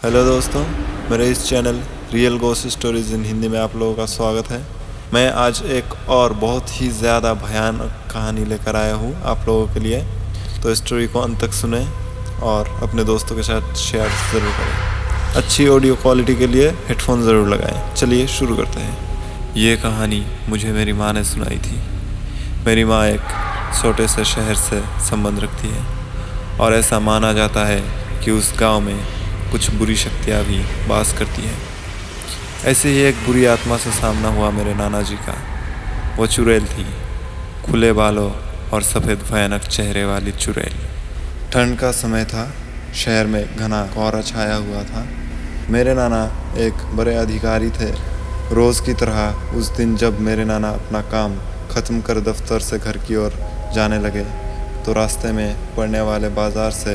Hello दोस्तों, मेरे इस channel real ghost stories in Hindi में आप लोगों का स्वागत है। मैं आज एक और बहुत ही ज़्यादा भयानक कहानी लेकर आया हूँ आप लोगों के लिए। तो स्टोरी को अंत तक सुने और अपने दोस्तों के साथ शेयर ज़रूर करें। अच्छी ऑडियो क्वालिटी के लिए हेडफोन ज़रूर लगाएं। चलिए शुरू करते हैं। ये कहानी मुझे मेरी माँ ने सुनाई थी। मेरी माँ एक छोटे से शहर से संबंध रखती है और ऐसा माना जाता है कि उस गांव में कुछ बुरी शक्तियाँ भी वास करती हैं। ऐसे ही एक बुरी आत्मा से सामना हुआ मेरे नाना जी का। वो चुड़ैल थी, खुले बालों और सफ़ेद भयानक चेहरे वाली चुड़ैल। ठंड का समय था, शहर में घना कोहरा छाया हुआ था। मेरे नाना एक बड़े अधिकारी थे। रोज़ की तरह उस दिन जब मेरे नाना अपना काम ख़त्म कर दफ्तर से घर की ओर जाने लगे तो रास्ते में पड़ने वाले बाज़ार से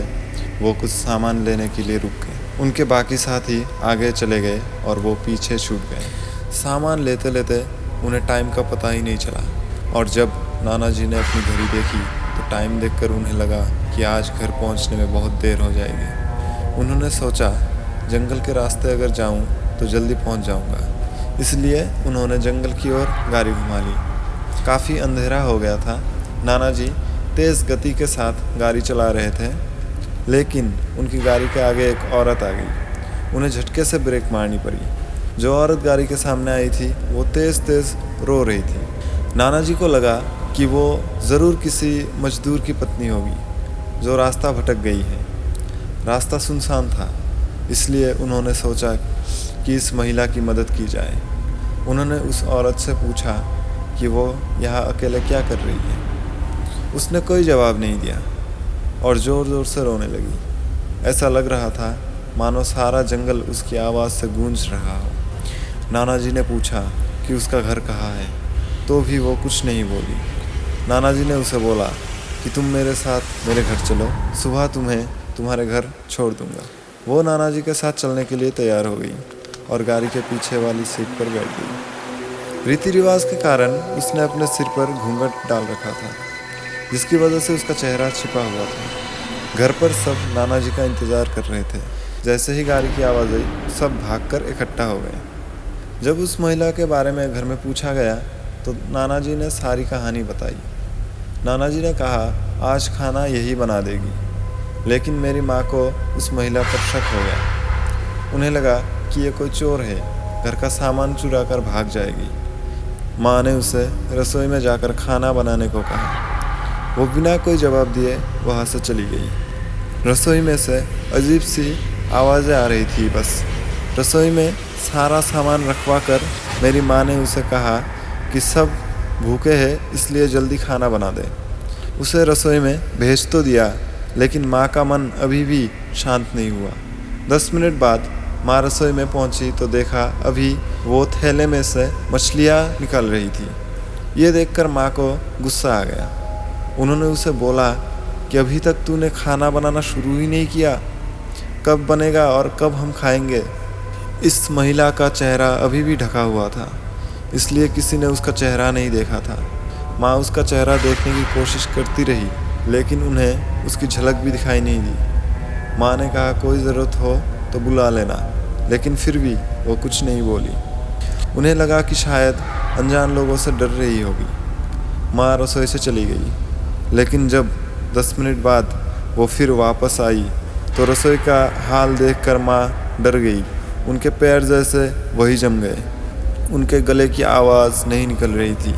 वो कुछ सामान लेने के लिए रुक गए। उनके बाकी साथी आगे चले गए और वो पीछे छूट गए। सामान लेते लेते उन्हें टाइम का पता ही नहीं चला और जब नाना जी ने अपनी घड़ी देखी तो टाइम देखकर उन्हें लगा कि आज घर पहुंचने में बहुत देर हो जाएगी। उन्होंने सोचा जंगल के रास्ते अगर जाऊं तो जल्दी पहुंच जाऊंगा, इसलिए उन्होंने जंगल की ओर गाड़ी घुमा ली। काफ़ी अंधेरा हो गया था। नाना जी तेज़ गति के साथ गाड़ी चला रहे थे, लेकिन उनकी गाड़ी के आगे एक औरत आ गई। उन्हें झटके से ब्रेक मारनी पड़ी। जो औरत गाड़ी के सामने आई थी वो तेज़ तेज़ रो रही थी। नाना जी को लगा कि वो ज़रूर किसी मजदूर की पत्नी होगी जो रास्ता भटक गई है। रास्ता सुनसान था, इसलिए उन्होंने सोचा कि इस महिला की मदद की जाए। उन्होंने उस औरत से पूछा कि वो यहाँ अकेले क्या कर रही है। उसने कोई जवाब नहीं दिया और ज़ोर ज़ोर से रोने लगी। ऐसा लग रहा था मानो सारा जंगल उसकी आवाज़ से गूंज रहा हो। नाना जी ने पूछा कि उसका घर कहाँ है, तो भी वो कुछ नहीं बोली। नाना जी ने उसे बोला कि तुम मेरे साथ मेरे घर चलो, सुबह तुम्हें तुम्हारे घर छोड़ दूंगा। वो नाना जी के साथ चलने के लिए तैयार हो गई और गाड़ी के पीछे वाली सीट पर बैठ गई। रीति रिवाज के कारण उसने अपने सिर पर घूंघट डाल रखा था, जिसकी वजह से उसका चेहरा छिपा हुआ था। घर पर सब नाना जी का इंतज़ार कर रहे थे। जैसे ही गाड़ी की आवाज़ आई, सब भागकर इकट्ठा हो गए। जब उस महिला के बारे में घर में पूछा गया तो नाना जी ने सारी कहानी बताई। नाना जी ने कहा आज खाना यही बना देगी, लेकिन मेरी माँ को उस महिला पर शक हो गया। उन्हें लगा कि ये कोई चोर है, घर का सामान चुरा कर भाग जाएगी। माँ ने उसे रसोई में जाकर खाना बनाने को कहा। वो बिना कोई जवाब दिए वहाँ से चली गई। रसोई में से अजीब सी आवाज़ें आ रही थी। बस रसोई में सारा सामान रखवा कर मेरी माँ ने उसे कहा कि सब भूखे हैं, इसलिए जल्दी खाना बना दे। उसे रसोई में भेज तो दिया, लेकिन माँ का मन अभी भी शांत नहीं हुआ। 10 मिनट बाद माँ रसोई में पहुँची तो देखा अभी वो थैले में से मछलियाँ निकाल रही थी। ये देखकर माँ को गुस्सा आ गया। उन्होंने उसे बोला कि अभी तक तूने खाना बनाना शुरू ही नहीं किया, कब बनेगा और कब हम खाएंगे। इस महिला का चेहरा अभी भी ढका हुआ था, इसलिए किसी ने उसका चेहरा नहीं देखा था। माँ उसका चेहरा देखने की कोशिश करती रही, लेकिन उन्हें उसकी झलक भी दिखाई नहीं दी। माँ ने कहा कोई ज़रूरत हो तो बुला लेना, लेकिन फिर भी वो कुछ नहीं बोली। उन्हें लगा कि शायद अनजान लोगों से डर रही होगी। माँ रसोई से चली गई, लेकिन जब 10 मिनट बाद वो फिर वापस आई तो रसोई का हाल देखकर माँ डर गई। उनके पैर जैसे वही जम गए। उनके गले की आवाज़ नहीं निकल रही थी।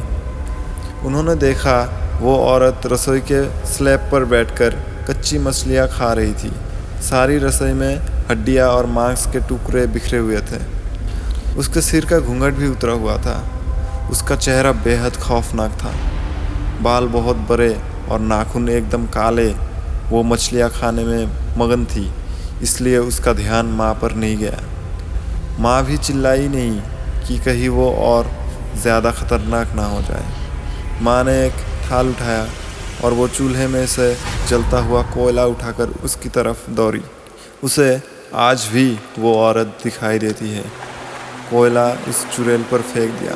उन्होंने देखा वो औरत रसोई के स्लैब पर बैठकर कच्ची मछलियाँ खा रही थी। सारी रसोई में हड्डियाँ और मांस के टुकड़े बिखरे हुए थे। उसके सिर का घूंघट भी उतरा हुआ था। उसका चेहरा बेहद खौफनाक था। बाल बहुत बड़े और नाखून एकदम काले। वो मछलियाँ खाने में मगन थी, इसलिए उसका ध्यान माँ पर नहीं गया। माँ भी चिल्लाई नहीं कि कहीं वो और ज़्यादा खतरनाक ना हो जाए। माँ ने एक थाल उठाया और वो चूल्हे में से जलता हुआ कोयला उठाकर उसकी तरफ दौड़ी। उसे आज भी वो औरत दिखाई देती है। कोयला इस चुड़ैल पर फेंक दिया।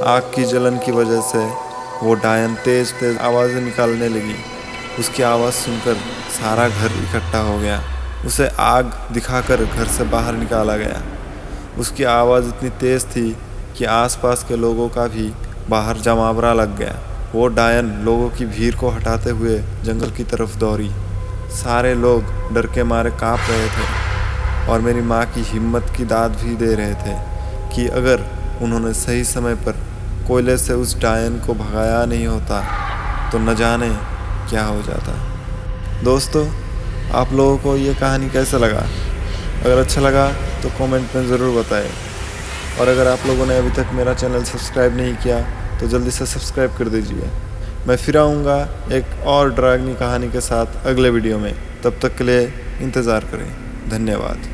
आग की जलन की वजह से वो डायन तेज़ तेज़ आवाज़ें निकालने लगी। उसकी आवाज़ सुनकर सारा घर इकट्ठा हो गया। उसे आग दिखाकर घर से बाहर निकाला गया। उसकी आवाज़ इतनी तेज़ थी कि आसपास के लोगों का भी बाहर जमावड़ा लग गया। वो डायन लोगों की भीड़ को हटाते हुए जंगल की तरफ दौड़ी। सारे लोग डर के मारे कांप रहे थे और मेरी माँ की हिम्मत की दाद भी दे रहे थे कि अगर उन्होंने सही समय पर कोयले से उस डायन को भगाया नहीं होता तो न जाने क्या हो जाता। दोस्तों, आप लोगों को ये कहानी कैसा लगा? अगर अच्छा लगा तो कमेंट में ज़रूर बताएं। और अगर आप लोगों ने अभी तक मेरा चैनल सब्सक्राइब नहीं किया तो जल्दी से सब्सक्राइब कर दीजिए। मैं फिर आऊँगा एक और डरावनी कहानी के साथ अगले वीडियो में। तब तक के लिए इंतज़ार करें। धन्यवाद।